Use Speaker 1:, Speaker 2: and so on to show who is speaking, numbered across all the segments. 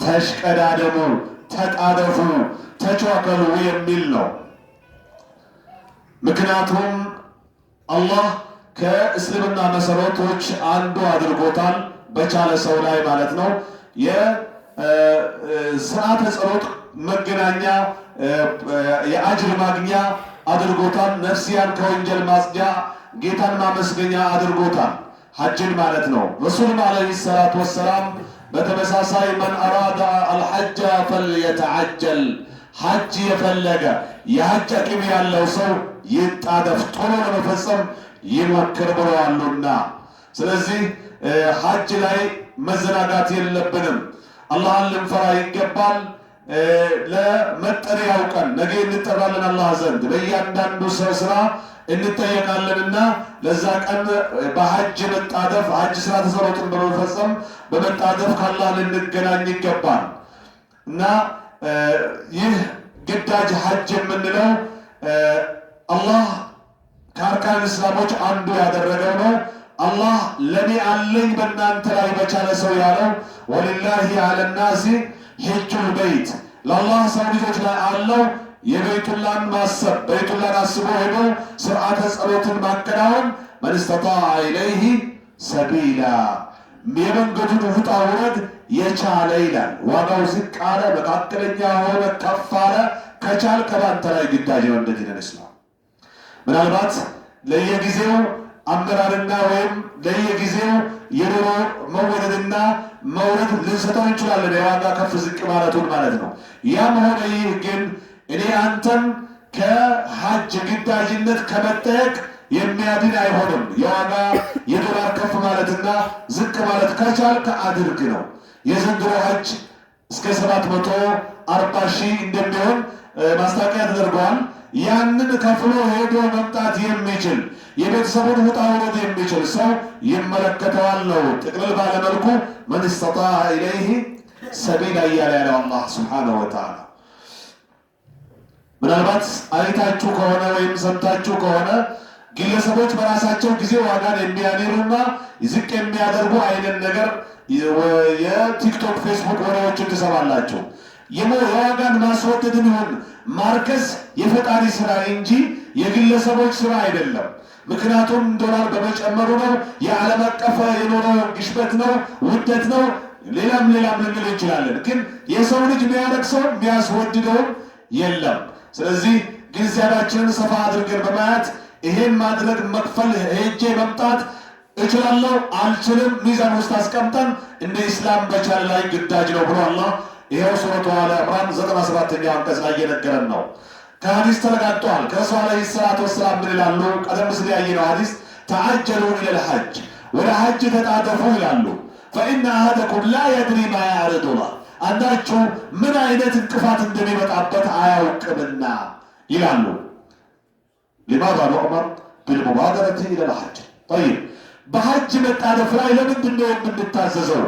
Speaker 1: ተሽቀዳደሙ፣ ተጣደፉ፣ ተቻከሉ የሚል ነው። ምክንያቱም አላህ ከእስልምና መሰረቶች አንዱ አድርጎታል በቻለ ሰው ላይ ማለት ነው። የስርዓተ ጸሎት መገናኛ የአጅር ማግኛ አድርጎታል። ነፍስያን ከወንጀል ማጽጃ ጌታን ማመስገኛ አድርጎታል ሐጅን ማለት ነው። ረሱሉም አለይሂ ሰላቱ ወሰላም በተመሳሳይ መን አራዳ አልሐጀ ፈልየተዓጀል ሐጅ የፈለገ የሐጅ አቅም ያለው ሰው ይጣደፍ፣ ቶሎ ለመፈጸም ይሞክር ብለዋሉና፣ ስለዚህ ሐጅ ላይ መዘናጋት የለብንም። አላህን ልንፈራ ይገባል። ለመጠሪያው ቀን ነገ እንጠራለን አላህ ዘንድ በእያንዳንዱ ስራ እንጠየቃለንና ለዛ ቀን በሐጅ መጣደፍ ሐጅ ስራ ተሰሩትን በመፈጸም በመጣደፍ ከአላህ ልንገናኝ ይገባል እና ይህ ግዳጅ ሐጅ የምንለው አላህ ከአርካን እስላሞች አንዱ ያደረገው ነው። አላህ ለኔ አለኝ በእናንተ ላይ በቻለ ሰው ያለው ወሊላሂ አለናሲ ሂጁል በይት ለአላህ ሰው ልጆች ላይ አለው የበይቱላህን ማሰብ በይቱላህን አስቦ ሄዶ ስርዓተ ጸሎትን ማከናወን መን እስተጣዐ ኢለይሂ ሰቢላ የመንገዱን ውጣ ውረድ የቻለ ይላል። ዋጋው ዝቅ አለ፣ መካከለኛ ሆነ፣ ከፍ አለ፣ ከቻልክ በአንተ ላይ ግዳጅ ነው። እንደዚህ ነው እስላም። ምናልባት ለየጊዜው አመራርና ወይም ለየጊዜው የኑሮ መወደድና መውረድ ልንሰጠው እንችላለን፣ የዋጋ ከፍ ዝቅ ማለቱን ማለት ነው። ያም ሆነ ይህ ግን እኔ አንተም ከሐጅ ግዳጅነት ከመጠየቅ የሚያድን አይሆንም። የዋጋ የዶላር ከፍ ማለትና ዝቅ ማለት ከቻልክ አድርግ ነው። የዘንድሮ ሐጅ እስከ 740,000 እንደሚሆን ማስታወቂያ ተደርገዋል። ያንን ከፍሎ ሄዶ መምጣት የሚችል የቤተሰቡን ውጣ ውረድ የሚችል ሰው ይመለከተዋል ነው። ጥቅልል ባለመልኩ መን እስተጣዐ ኢለይሂ ሰቢላ እያለ ያለው አላህ ሱብሓነሁ ወተዓላ። ምናልባት አይታችሁ ከሆነ ወይም ሰምታችሁ ከሆነ ግለሰቦች በራሳቸው ጊዜ ዋጋን የሚያኔሩና ዝቅ የሚያደርጉ አይነት ነገር የቲክቶክ ፌስቡክ ወሬዎችን ትሰማላችሁ። የዋጋን ማስወደድን ይሁን ማርከስ የፈጣሪ ስራ እንጂ የግለሰቦች ስራ አይደለም። ምክንያቱም ዶላር በመጨመሩ ነው። የዓለም አቀፍ የኑሮ ግሽበት ነው፣ ውደት ነው፣ ሌላም ልንል እንችላለን። ግን የሰው ልጅ የሚያረክሰው የሚያስወድደውም የለም። ስለዚህ ግንዛቤያችንን ሰፋ አድርገን በማየት ይሄን ማድረግ መክፈል ሄጄ መምጣት እችላለሁ አልችልም ሚዛን ውስጥ አስቀምጠን እንደ ኢስላም በቻለ ላይ ግዳጅ ነው ብሎ አላህ ይሄው ሱረቱ አለ ኢምራን 97ኛው አንቀጽ ላይ እየነገረን ነው። ከሐዲስ ተረጋግጧል። ከረሱል አለይሂ ሰላቱ ወሰላም ምን ይላሉ? ቀደም ሲል ያየነው ሐዲስ ተዓጀሉ ኢለል ሐጅ ወደ ሐጅ ተጣደፉ ይላሉ። ፈኢነ አሐደኩም ላ የድሪ ማ ያዕሪዱ ላህ አንዳችሁ ምን አይነት እንቅፋት እንደሚመጣበት አያውቅምና ይላሉ። ሊማዛ ኑእመር ቢልሙባደረቲ ኢለል ሐጅ ጠይብ በሐጅ መጣደፍ ላይ ለምንድን ነው የምንታዘዘው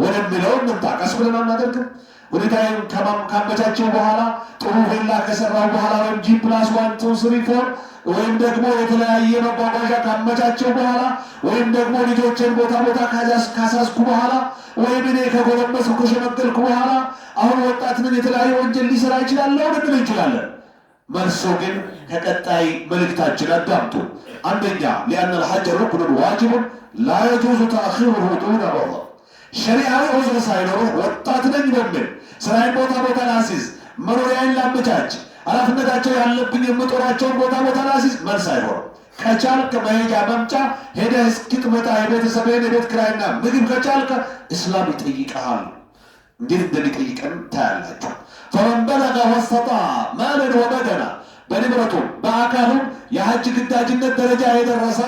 Speaker 1: ወደሚለው እንምጣ። ቀስ ብለን አናደርግም? ሁኔታዬን ካመቻቸው በኋላ ጥሩ ቬላ ከሰራው በኋላ ወይም G+1 2 3 4 ወይም ደግሞ የተለያየ መጓጓዣ ካመቻቸው በኋላ ወይም ደግሞ ልጆችን ቦታ ካሳስኩ በኋላ ወይም እኔ ከጎለመስኩ ከሸመገልኩ በኋላ አሁን ወጣት ነኝ የተለያየ ወንጀል ሊሰራ ይችላል ልንል እንችላለን። መልሶ ግን ከቀጣይ መልእክታችን አዳምጡ። አንደኛ لأن الحج ركن واجب لا يجوز تأخيره دون عذر ሸሪዓዊ ዑዝር ሳይኖር ወጣት ነኝ በሚል ስራዬን ቦታ ላሲዝ መኖሪያዬን ላመቻች ኃላፊነታቸው ያለብኝ የምጦራቸውን ቦታ ላሲዝ መልስ አይኖርም። ከቻልክ መሄጃ መምጫ ሄደህ እስክትመጣ የቤተሰብህን የቤት ኪራይና ምግብ ከቻልክ እስላም ይጠይቅሃል። እንዴት እንደሚጠይቀን ታያላችሁ። ፈመን በለገ ወስተጣዐ ማለን ወበደና በንብረቱ በአካሉም የሐጅ ግዳጅነት ደረጃ የደረሰ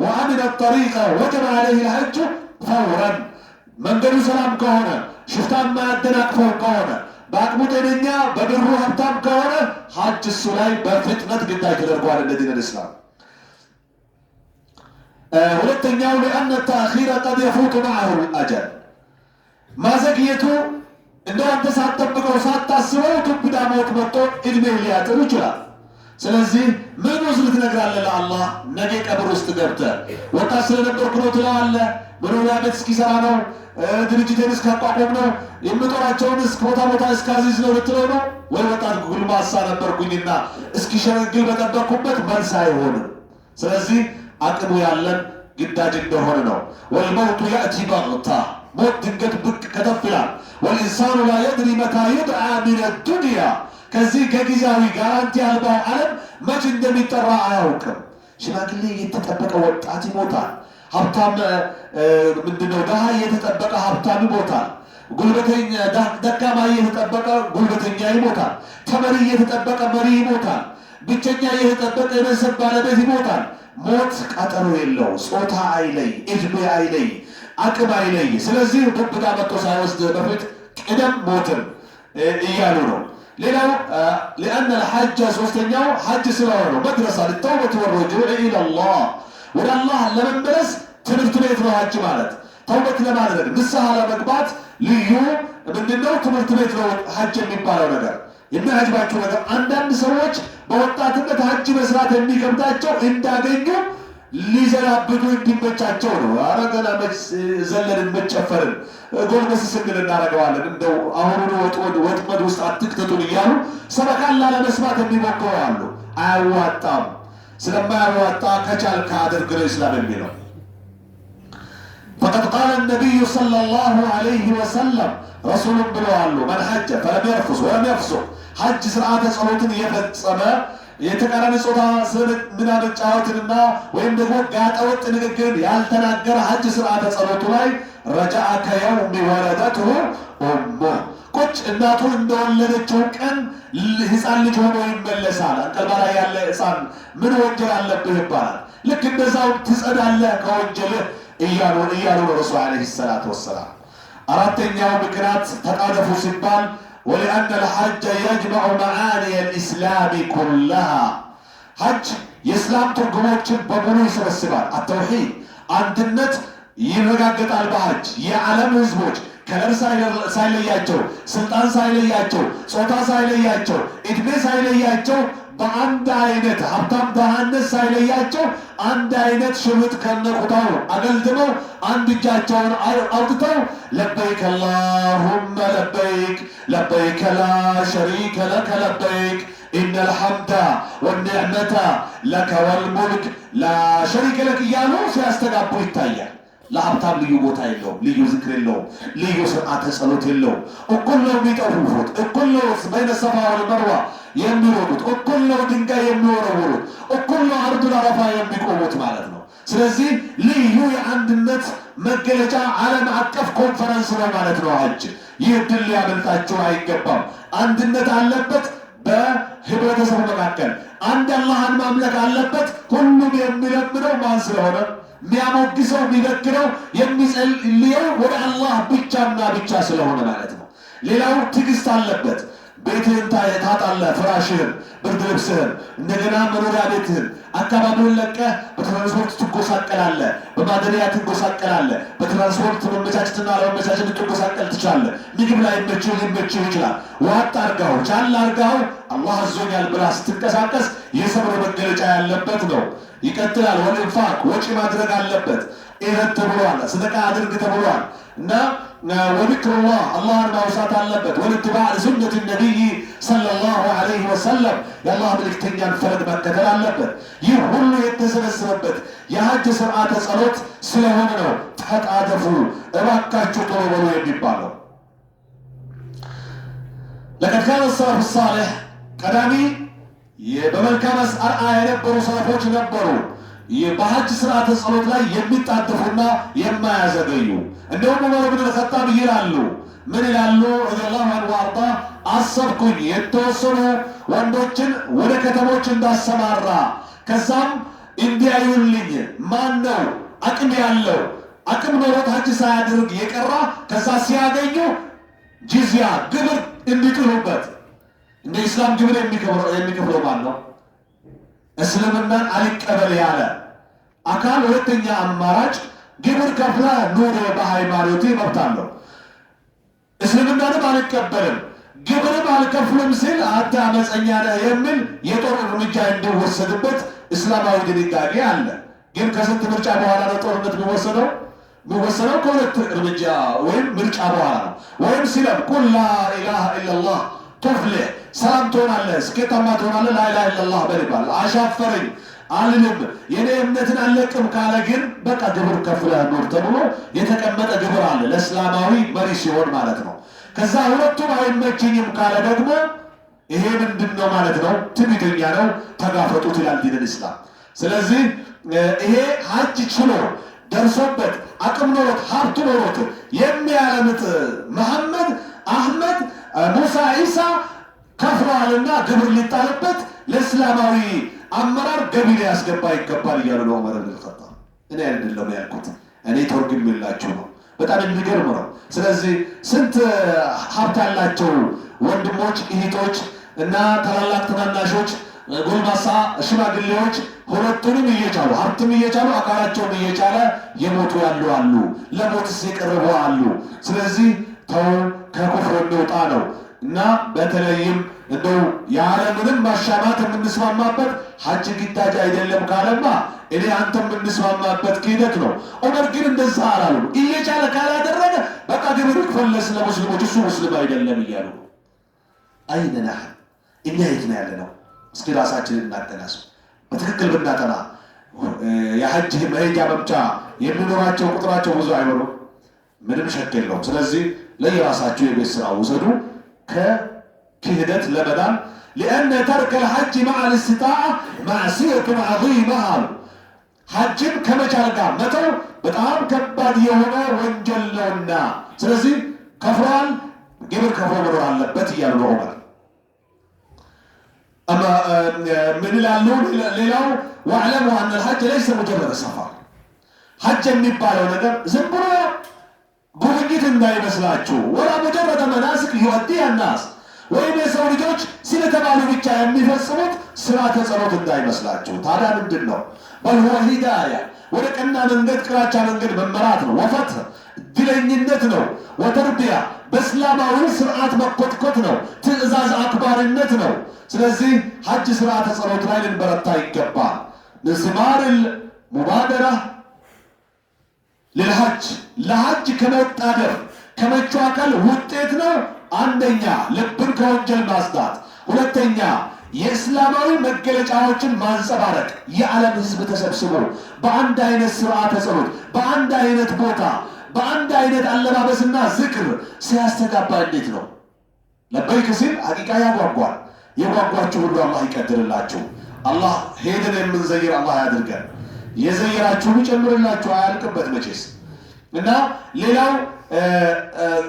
Speaker 1: ወአሚነ ጠሪቀ ወጀበ ዐለይሂ ልሐጁ ፈውረን መንገዱ ሰላም ከሆነ ሽፍታ የማያደናቅፈው ከሆነ በአቅሙ ጤነኛ በብሩ ሀብታም ከሆነ ሐጅ እሱ ላይ በፍጥነት ግዳጅ ተደርጓል። እንደዚህ ነው እስላም። ሁለተኛው لأن التأخير قد يفوت معه الأجل ማዘግየቱ እንደው አንተ ሳትጠብቀው ሳታስበው ቱብዳ ሞት መጥቶ እድሜ ሊያጥር ይችላል። ስለዚህ ምን ውስጥ ትነግራለህ ለአላህ? ነገ ቀብር ውስጥ ገብተህ ወጣት ስለነበርኩ ነው ትለዋለህ። መኖሪያ ቤት እስኪሰራ ነው፣ ድርጅቴን እስካቋቁም ነው፣ የምጦራቸውን ቦታ ቦታ እስካዚዝ ነው ልትለው ነው? ወይ ወጣት ጉልማሳ ነበርኩኝና እስኪሸነግል በጠበቅኩበት መልስ አይሆንም። ስለዚህ አቅሙ ያለን ግዳጅ እንደሆነ ነው። ወልመውቱ ያእቲ በግታ፣ ሞት ድንገት ብቅ ከተፍ ይላል። ወልኢንሳኑ ላ የድሪ መታ ዩድዓ ሚነ ዱንያ፣ ከዚህ ከጊዜያዊ ጋራንቲ አልባው ዓለም መች እንደሚጠራ አያውቅም። ሽማግሌ እየተጠበቀ ወጣት ይሞታል። ሀብታም ምንድነው ደሃ እየተጠበቀ ሀብታም ይሞታል። ጉልበተኛ ደካማ እየተጠበቀ ጉልበተኛ ይሞታል። ተመሪ እየተጠበቀ መሪ ይሞታል። ብቸኛ እየተጠበቀ የቤተሰብ ባለቤት ይሞታል። ሞት ቀጠሮ የለው፣ ጾታ አይለይ፣ እድሜ አይለይ፣ አቅም አይለይ። ስለዚህ ብብታ መጥቶ ሳይወስድ በፊት ቅደም ሞትን እያሉ ነው። ሌላው لأن الحج ሶስተኛው ሐጅ ስለሆነ መድረሳ ለተውበት ወርጁዕ ኢለላህ፣ ወደ አላህ ለመመለስ ትምህርት ቤት ነው ሐጅ ማለት። ተውበት ለማድረግ ንስሐ ለመግባት ልዩ ምንድነው ትምህርት ቤት ነው ሐጅ የሚባለው ነገር። የሚያጅባቸው ነገር አንዳንድ ሰዎች በወጣትነት ሐጅ መስራት የሚከብዳቸው እንዳገኙ ሊዘላብዱ እንዲመቻቸው ነው። ኧረ ገና ዘለልን መጨፈርን ጎልመስ ስንል እናደርገዋለን፣ እንደው አሁኑኑ ወጥመድ ውስጥ አትክተቱን እያሉ ሰበካን ላለመስማት የሚሞክሩ አሉ። አያዋጣም። ስለማያዋጣ ከቻልክ አድርግ ነው ኢስላም የሚለው። فقد قال النبي صلى الله عليه وسلم رسول ብለዋል من حج فلم يرفث ولم يفسق ሐጅ ስርዓተ ጸሎትን የፈጸመ የተቃራኒ ጾታ ምናምን ጫወትንና ወይም ደግሞ ጋጠወጥ ንግግርን ያልተናገረ ሐጅ ስርዓተ ጸሎቱ ላይ ረጃአ ከየውም ወለደትሁ ኡሙህ፣ ቁጭ እናቱ እንደወለደችው ቀን ህፃን ልጅ ሆኖ ይመለሳል። አንቀልባ ላይ ያለ ህፃን ምን ወንጀል አለብህ ይባላል። ልክ እንደዛው ትጸዳለህ ከወንጀልህ እያሉ ነው ረሱል ዓለይሂ ሰላቱ ወሰላም። አራተኛው ምክንያት ተጣደፉ ሲባል ولأن الحج يجمع معاني الإسلام كلها، حج يسلام ترجمات بمنو يسبسبال التوحيد አንድነት ይረጋገጣል በሐጅ የዓለም ህዝቦች ከለር ሳይለያቸው፣ ስልጣን ሳይለያቸው፣ ጾታ ሳይለያቸው፣ እድሜ ሳይለያቸው በአንድ አይነት ሀብታም ደሃነት ሳይለያቸው አንድ አይነት ሽርጥ ከነቁታው አገልግለው አንድ እጃቸውን አውጥተው ለበይክ አላሁመ ለበይክ ለበይክ ላ ሸሪከ ለከ ለበይክ ኢነ ልሐምደ ወኒዕመተ ለከ ወልሙልክ ላ ሸሪከ ለክ እያሉ ሲያስተጋቡ ይታያል። ለሀብታም ልዩ ቦታ የለውም፣ ልዩ ዝክር የለውም፣ ልዩ ስርዓተ ጸሎት የለውም። እኩል ነው የሚጠፉት፣ እኩል ነው በይነ ሰፋ ወልመርዋ የሚሮጡት፣ እኩል ነው ድንጋይ የሚወረውሩት፣ እኩል ነው አርዱል አረፋ የሚቆሙት ማለት ነው። ስለዚህ ልዩ የአንድነት መገለጫ ዓለም አቀፍ ኮንፈረንስ ነው ማለት ነው ሐጅ። ይህ ድል ሊያመልጣችሁ አይገባም። አንድነት አለበት በህብረተሰቡ መካከል። አንድ አላህን ማምለክ አለበት። ሁሉም የሚለምነው ማን ስለሆነ የሚያሞግሰው የሚበክረው የሚጸልየው ወደ አላህ ብቻና ብቻ ስለሆነ ማለት ነው። ሌላው ትዕግስት አለበት። ቤትህን ታጣለህ፣ ፍራሽህን፣ ብርድ ልብስህን፣ እንደገና መኖሪያ ቤትህን፣ አካባቢውን ለቀህ በትራንስፖርት ትጎሳቀላለህ፣ በማደሪያ ትጎሳቀላለህ። በትራንስፖርት መመቻቸትና አለመመቻቸት ትጎሳቀል ትችላለህ። ምግብ ላይ ሊመችህ ይችላል። ዋጥ አርጋው ቻል አርጋው አላህ አዞኛል ብላ ስትንቀሳቀስ የሰብር መገለጫ ያለበት ነው። ይቀጥላል። ወልኢንፋቅ ወጪ ማድረግ አለበት። ኢህት ተብሏል፣ ሰደቃ አድርግ ተብሏል እና ወዚክሩላህ አላህን ማውሳት አለበት። ወልኢትባዕ ሱነቲ ነቢይ ሰለላሁ ዐለይሂ ወሰለም የአላህ መልእክተኛን ፈለግ መከተል አለበት። ይህ ሁሉ የተሰበሰበበት የሐጅ ስርዓተ ጸሎት ስለሆነ ነው ተጣደፉ እባካችሁ ቶሎ በሉ የሚባለው። ለቀድ ካነ ሰለፉ ሳሊህ ቀዳሚ በመልካም አርአያ የነበሩ ሰለፎች ነበሩ። በሐጅ ስርዓተ ጸሎት ላይ የሚጣደፉና የማያዘገዩ። እንደውም ዑመር ብን አልኸጣብ ይላሉ፣ ምን ይላሉ? ረዲየላሁ ዐንሁ ወአርዳ አሰብኩኝ የተወሰኑ ወንዶችን ወደ ከተሞች እንዳሰማራ፣ ከዛም እንዲያዩልኝ ማን ነው አቅም ያለው አቅም ኖሮት ሐጅ ሳያደርግ የቀራ ከዛ ሲያገኙ ጂዝያ ግብር እንዲጥሉበት። እንደ ኢስላም ግብር የሚከፍለው ማን ነው? እስልምናን አልቀበል ያለ አካል ሁለተኛ አማራጭ ግብር ከፍላ ኑሮ በሃይማኖቴ መብት አለው። እስልምናንም አልቀበልም ግብርም አልከፍልም ሲል አንተ አመፀኛ ነህ የሚል የጦር እርምጃ እንዲወሰድበት እስላማዊ ድንጋጌ አለ። ግን ከስንት ምርጫ በኋላ ነው ጦርነት የሚወሰነው? ከሁለት እርምጃ ወይም ምርጫ በኋላ ነው። ወይም ሲለም ቁል ላ ኢላሃ ኢላላህ ቱፍሊህ፣ ሰላም ትሆናለህ፣ ስኬታማ ትሆናለህ፣ ላኢላሃ ኢላላህ በል ይባል። አሻፈረኝ አልልም የኔ እምነትን አለቅም ካለ ግን በቃ ግብር ከፍለህ ኑር ተብሎ የተቀመጠ ግብር አለ፣ ለእስላማዊ መሪ ሲሆን ማለት ነው። ከዛ ሁለቱም አይመችኝም ካለ ደግሞ ይሄ ምንድነው ማለት ነው? ትዕቢተኛ ነው፣ ተጋፈጡት ይላል ዲን ኢስላም። ስለዚህ ይሄ ሀጅ ችሎ ደርሶበት አቅም ኖሮት ሀብቱ ኖሮት የሚያለምጥ መሐመድ፣ አህመድ፣ ሙሳ፣ ኢሳ ከፍለዋልና ግብር ሊጣልበት ለእስላማዊ አመራር ገቢ ሊያስገባ ይገባል እያሉ ነው ዑመር ኢብኑ ኸጣብ። እኔ አይደለም ያልኩት፣ እኔ ተርጉሜላችሁ ነው። በጣም የሚገርም ነው። ስለዚህ ስንት ሀብት ያላቸው ወንድሞች እህቶች እና ታላላቅ ትናናሾች፣ ጎልማሳ ሽማግሌዎች ሁለቱንም እየቻሉ ሀብትም እየቻሉ አካላቸውን እየቻለ የሞቱ ያሉ አሉ፣ ለሞትስ የቀረቡ አሉ። ስለዚህ ተው ከኩፍር እንውጣ ነው እና በተለይም እንደው ያለምንም ማሻማት የምንስማማበት ሀጅ ግዳጅ አይደለም ካለማ እኔ አንተ የምንስማማበት ክህደት ነው። ዑመር ግን እንደዛ አላሉ። እየቻለ ካላደረገ በቃ ግብር ይክፈለስ ለሙስሊሞች፣ እሱ ሙስሊም አይደለም እያሉ ነው። አይነ ነህ እኛ የት ነው ያለ ነው? እስኪ ራሳችንን እናገናዝ። በትክክል ብናጠና የሀጅ መሄጃ መምጫ የሚኖራቸው ቁጥራቸው ብዙ አይሆኑም፣ ምንም ሸክ የለውም። ስለዚህ ለየራሳቸው የቤት ስራ ውሰዱ ከክህደት ለመዳን لأن ترك الحج مع الاستطاعة معصية عظيمة ሐጅን ከመቻል ጋር መተው በጣም ከባድ የሆነ ወንጀል ነውና ስለዚህ ከፍሯል፣ ግብር ከፍሮ መኖር አለበት እያሉ ነው ዑመር። ምን ይላሉ ሌላው? ወዕለሙ አነ الحج ليس مجرد سفر። ሐጅ የሚባለው ነገር ዝም ብሎ ጉብኝት እንዳይመስላችሁ፣ ወላ ሙጀረደ መናስክ ይወዲያ الناس ወይም የሰው ልጆች ስለተባሉ ብቻ የሚፈጽሙት ስርዓተ ጸሎት እንዳይመስላችሁ። ታዲያ ምንድን ነው? በል ሁወ ሂዳያ፣ ወደ ቀና መንገድ ቅራቻ መንገድ መመራት ነው። ወፈትህ ድለኝነት ነው። ወተርቢያ በእስላማዊ ስርዓት መኮትኮት ነው። ትዕዛዝ አክባሪነት ነው። ስለዚህ ሐጅ ስርዓተ ጸሎት ላይ ልንበረታ ይገባል። ንስማርል ሙባደራ ለሐጅ ለሐጅ ከመጣደፍ ከመቻከል ውጤት ነው። አንደኛ ልብን ከወንጀል ማጽዳት፣ ሁለተኛ የእስላማዊ መገለጫዎችን ማንጸባረቅ። የዓለም ሕዝብ ተሰብስቦ በአንድ አይነት ስርዓተ ጸሎት፣ በአንድ አይነት ቦታ፣ በአንድ አይነት አለባበስና ዝክር ሲያስተጋባ እንዴት ነው? ለበይክ ሲል ሐቂቃ ያጓጓል። የጓጓችሁ ሁሉ አላህ ይቀድርላችሁ። አላህ ሄደን የምንዘይር አላህ ያድርገን። የዘይራችሁ ይጨምርላችሁ፣ አያልቅበት መቼስ። እና ሌላው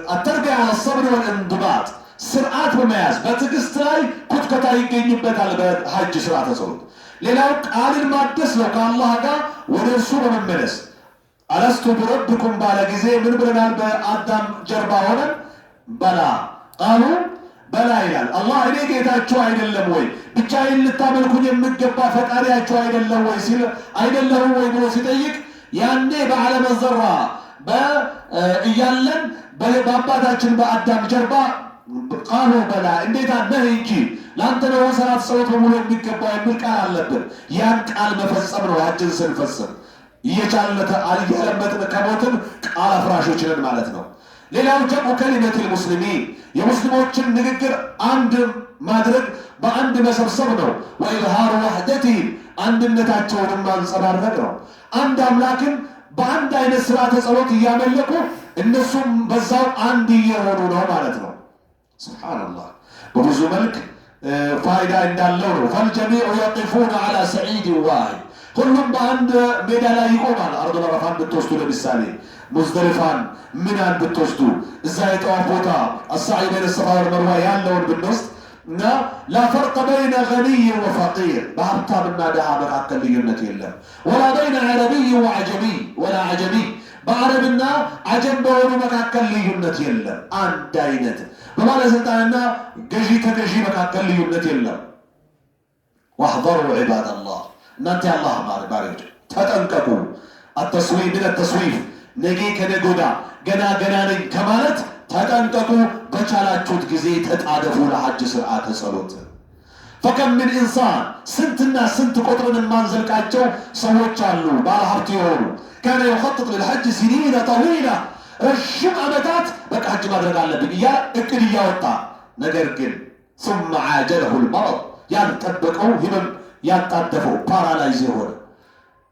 Speaker 1: التربية على الصبر والانضباط ስርዓት በመያዝ በትዕግስት ላይ ኩትከታ ይገኝበታል በሐጅ ስርዓተ ጸሎት። ሌላው ቃልን ማደስ ነው፣ ከአላህ ጋር ወደ እርሱ በመመለስ አለስቱ ቢረብኩም ባለ ጊዜ ምን ብለናል? በአዳም ጀርባ ሆነን በላ ቃሉ በላ ይላል አላህ። እኔ ጌታችሁ አይደለም ወይ? ብቻዬን ልታመልኩኝ የሚገባ ፈጣሪያችሁ አይደለም ወይ ሲል አይደለም ወይ ብሎ ሲጠይቅ ያኔ በዓለመ ዘራ እያለን በአባታችን በአዳም ጀርባ ቃሉ በላ እንዴት ነህ እንጂ ለአንተ ነው ሰላት ጸሎት በሙሉ የሚገባው የሚል ቃል አለብን። ያን ቃል መፈጸም ነው ሐጅን ስንፈጽም። እየቻልነት አልያለበትን ከሞትን ቃል አፍራሾች ነን ማለት ነው። ሌላው ጀምዑ ከሊመት ሙስሊሚን የሙስሊሞችን ንግግር አንድ ማድረግ በአንድ መሰብሰብ ነው። ወኢዝሃሩ ወህደቲሂም አንድነታቸውን ማንጸባረቅ ነው። አንድ አምላክን በአንድ አይነት ስርዓተ ጸሎት እያመለኩ እነሱም በዛው አንድ እየሆኑ ነው ማለት ነው። ሱብሃንአላህ በብዙ መልክ ፋይዳ እንዳለው ነው። ፈልጀሚዑ የቂፉነ ዐላ ሰዒድ ዋሂድ ሁሉም በአንድ ሜዳ ላይ ይቆማል። አርዱል አረፋን ብትወስዱ ለምሳሌ ሙዝደሊፋን ሚናን ብትወስዱ እዛ የጠዋፍ ቦታ አሳዒ በይነ ሰፋ ወልመርዋ ያለውን ብንወስድ እና ላፈርቀ በይነ ገኒይ ወፈቂር በሀብታምና ድሃ መካከል ልዩነት የለም። ወላ በይነ ዐረቢይ ወዐጀሚይ ወላ ዐጀሚይ በአረብና አጀም በሆኑ መካከል ልዩነት የለም። አንድ አይነት በባለስልጣንና ገዢ ተገዢ መካከል ልዩነት የለም። ወሕዘሩ ዒባደላህ እናንተ የአላህ ባሪያዎች ተጠንቀቁ። አተስዊፍ ምን ተስዊፍ ነገ ከነገ ወዲያ ገና ነኝ ከማለት ተጠንቀቁ። በቻላችሁት ጊዜ ተጣደፉ ለሐጅ ስርዓተ ጸሎት። ፈከም ምን ኢንሳን ስንትና ስንት ቁጥርን የማንዘልቃቸው ሰዎች አሉ ባለሀብት የሆኑ ካነ የኸጥጥ ልልሐጅ ሲኒነ ጠዊላ ረዥም ዓመታት በቃ ሐጅ ማድረግ አለብኝ እያለ እቅድ እያወጣ ነገር ግን ثم عاجله المرض ያልጠበቀው ህመም ያጣደፈው ፓራላይዝ የሆነ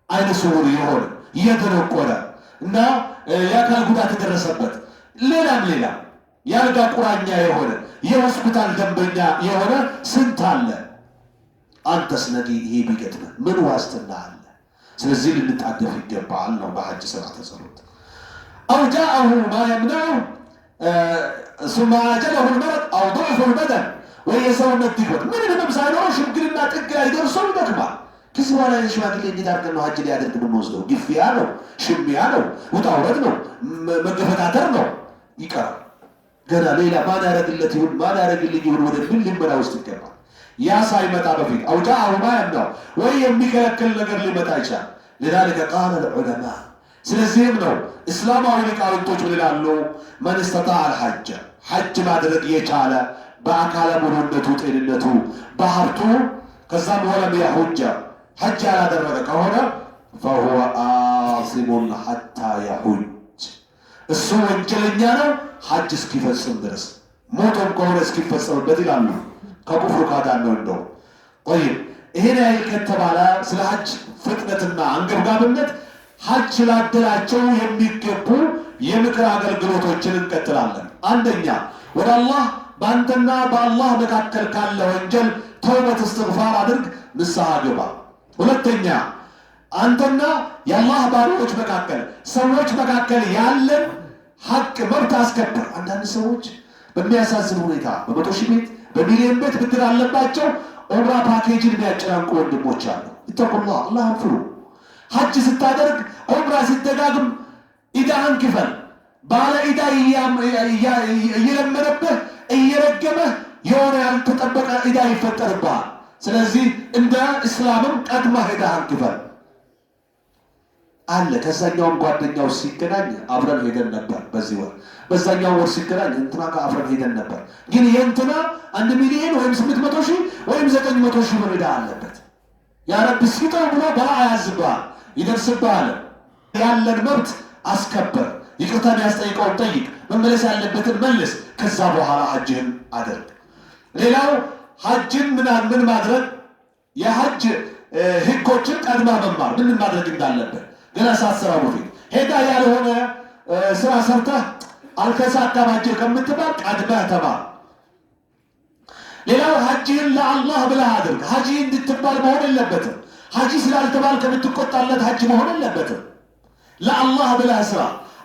Speaker 1: አይነ ስውር የሆነ እየተነቆረ እና የአካል ጉዳት የደረሰበት ሌላም የአልጋ ቁራኛ የሆነ የሆስፒታል ደንበኛ የሆነ ስንት አለ። አንተስ ነገ ይሄ ቢገጥምህ ምን ዋስትና አለ? ስለዚህ ልንጣደፍ ይገባል ነው በሐጅ ስርዓተ ጸሎት። أو جاءه ما يمنعه ثم عاجله المرض أو ضعف البدن ويسومت ديكوت من المبسع يروش يمكننا تقرأ يدرسون دكما كسي ولا يشواكي اللي دارك انه حج اللي يادرك بالنوزدو قفيانو شميانو وطاوردنو مقفتاترنو يكرا قال ليلة ما نارد التي يقول ما نارد اللي يقول ودن من لمنا وستكبا يا صايمة بفيك أو جاءه ما يمنعه ويمك لك كل نقر لمتى يشاء. لذلك قال العلماء سلزيم نو إسلام أوليك أولتوج من الألو من استطاع الحج حج ما درق يشاله በአካለ ሙሉነቱ ጤንነቱ ባህርቱ ከዛም ወለም ያሁጃ ሐጅ ያላደረገ ከሆነ فهو آثم حتى يحج እሱ ወንጀለኛ ነው ሐጅ እስኪፈጽም ድረስ ሞቶም ከሆነ እስኪፈጽምበት ይላሉ። ከኩፍሩ ካዳን ነው እንደው طيب ይሄን ያህል ከተባለ ስለ ሐጅ ፍጥነትና አንገብጋብነት ሐጅ ላደላቸው የሚገቡ የምክር አገልግሎቶችን እንቀጥላለን። አንደኛ ወደ አላህ በአንተና በአላህ መካከል ካለ ወንጀል ተውበት እስትግፋር አድርግ፣ ንስሐ ግባ። ሁለተኛ አንተና የአላህ ባሪያዎች መካከል ሰዎች መካከል ያለን ሐቅ መብት አስከብር። አንዳንድ ሰዎች በሚያሳዝን ሁኔታ በመቶ ሺህ ቤት በሚሊዮን ቤት ብድር አለባቸው። ዑምራ ፓኬጅን የሚያጨናንቁ ወንድሞች አሉ። ኢተቁላህ አላህን ፍሩ። ሐጅ ስታደርግ ዑምራ ሲደጋግም ኢዳህን ክፈል። ባለ ኢዳ እየለመነብህ እየረገመህ የሆነ ያልተጠበቀ ኢዳ ይፈጠርብሃል። ስለዚህ እንደ እስላምም ቀድመህ ኢዳህን ክፈል አለ። ከዛኛውም ጓደኛው ሲገናኝ አብረን ሄደን ነበር በዚህ ወር፣ በዛኛው ወር ሲገናኝ እንትና ጋር አብረን ሄደን ነበር። ግን የእንትና 1 ሚሊዮን ወይም 800 ሺህ ወይም 900 ሺህ ብር ኢዳ አለበት። ያ ረብ ሲጠው ብሎ በላ ያዝብሃል፣ ይደርስብሃል። ያለን መብት አስከበር። ይቅርታን ያስጠይቀውን ጠይቅ፣ መመለስ ያለበትን መልስ። ከዛ በኋላ ሐጅህን አድርግ። ሌላው ሐጅን ምን ማድረግ የሐጅ ህጎችን ቀድማ መማር ምን ማድረግ እንዳለበት ገና ሳትሰራው በፊት ሄዳ ያልሆነ ስራ ሰርተህ አልተሳካም ሐጅህ ከምትባል ቀድመህ ተማር። ሌላው ሐጅህን ለአላህ ብለህ አድርግ። ሐጂ እንድትባል መሆን የለበትም። ሐጂ ስላልተባል ከምትቆጣለት ሐጅ መሆን የለበትም። ለአላህ ብለህ ስራ።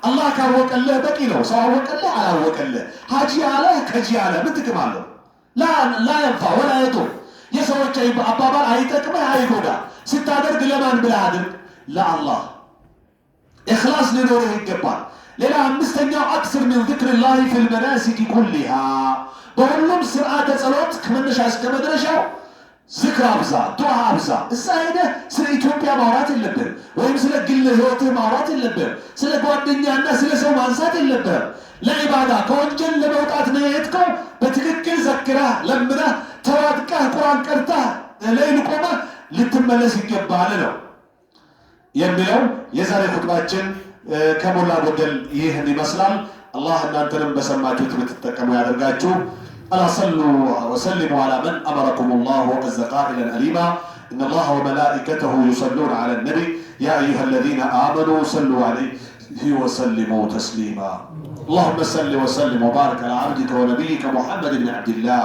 Speaker 1: አላህ ካወቀልህ በቂ ነው። ሰው አወቀልህ አላወቀልህ ሐጂ አለህ ከጂ አለህ ምን ጥቅም አለው? ላ የንፋ ወላ የጡር። የሰዎች አባባል አይጠቅምህ አይጎዳ። ስታደርግ ለማን ብለህ አድርግ? ለአላህ። ኢኽላስ ሊኖርህ ይገባል። ሌላ አምስተኛው አክስር ምን ዚክሪላሂ ፊል መናሲክ ኩሊሃ። በሁሉም ስርዓተ ጸሎት ከመነሻ እስከ መድረሻው ዝክር አብዛ፣ ዱዓ አብዛ። እዛ ሄደህ ስለ ኢትዮጵያ ማውራት የለብህም፣ ወይም ስለ ግል ህይወትህ ማውራት የለብህም። ስለ ጓደኛና ስለ ሰው ማንሳት የለብህም። ለኢባዳ ከወንጀል ለመውጣት ነው የሄድከው። በትክክል ዘክረህ ለምነህ ተዋድቀህ ቁርአን ቀርተህ ለይል ቆመህ ልትመለስ ይገባል ነው የሚለው። የዛሬ ኹጥባችን ከሞላ ጎደል ይህን ይመስላል። አላህ እናንተንም በሰማችሁት ብትጠቀሙ ያደርጋችሁ። ألا صلوا وسلموا على من أمركم الله وعز قائلا أليما إن الله وملائكته يصلون على النبي يا أيها الذين آمنوا صلوا عليه وسلموا تسليما. اللهم صل وسلم وبارك على عبدك ونبيك محمد بن عبد الله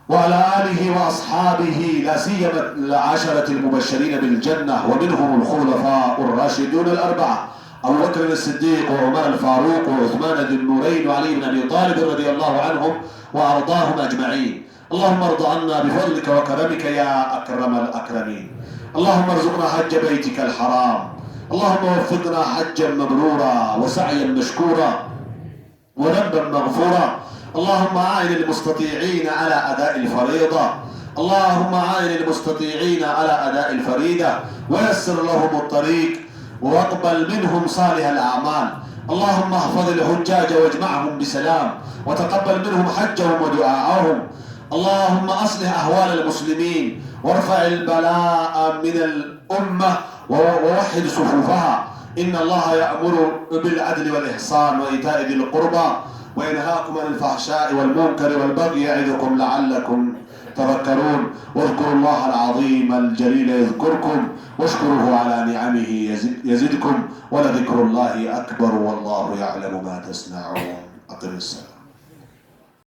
Speaker 1: وعلى آله وأصحابه لا سيما العشرة المبشرين بالجنة ومنهم الخلفاء الراشدون الأربعة أبو بكر الصديق وعمر الفاروق وعثمان ذي النورين وعلي بن أبي طالب رضي الله عنهم وأرضاهم أجمعين. اللهم ارض عنا بفضلك وكرمك يا أكرم الأكرمين. اللهم ارزقنا حج بيتك الحرام. اللهم وفقنا حجا مبرورا وسعيا مشكورا وذنبا مغفورا. اللهم عائن المستطيعين على أداء الفريضة. اللهم عائن المستطيعين على أداء الفريضة ويسر لهم الطريق واقبل منهم صالح الأعمال. اللهم احفظ الحجاج واجمعهم بسلام وتقبل منهم حجهم ودعاءهم. اللهم أصلح أحوال المسلمين وارفع البلاء من الأمة ووحد صفوفها. إن الله يأمر بالعدل والإحسان وإيتاء ذي القربى وينهاكم عن الفحشاء والمنكر والبغي يعظكم لعلكم تذكرون. واذكروا الله العظيم الجليل يذكركم واشكروه على نعمه يزدكم ولذكر الله أكبر والله يعلم ما تصنعون. أقم الصلاة.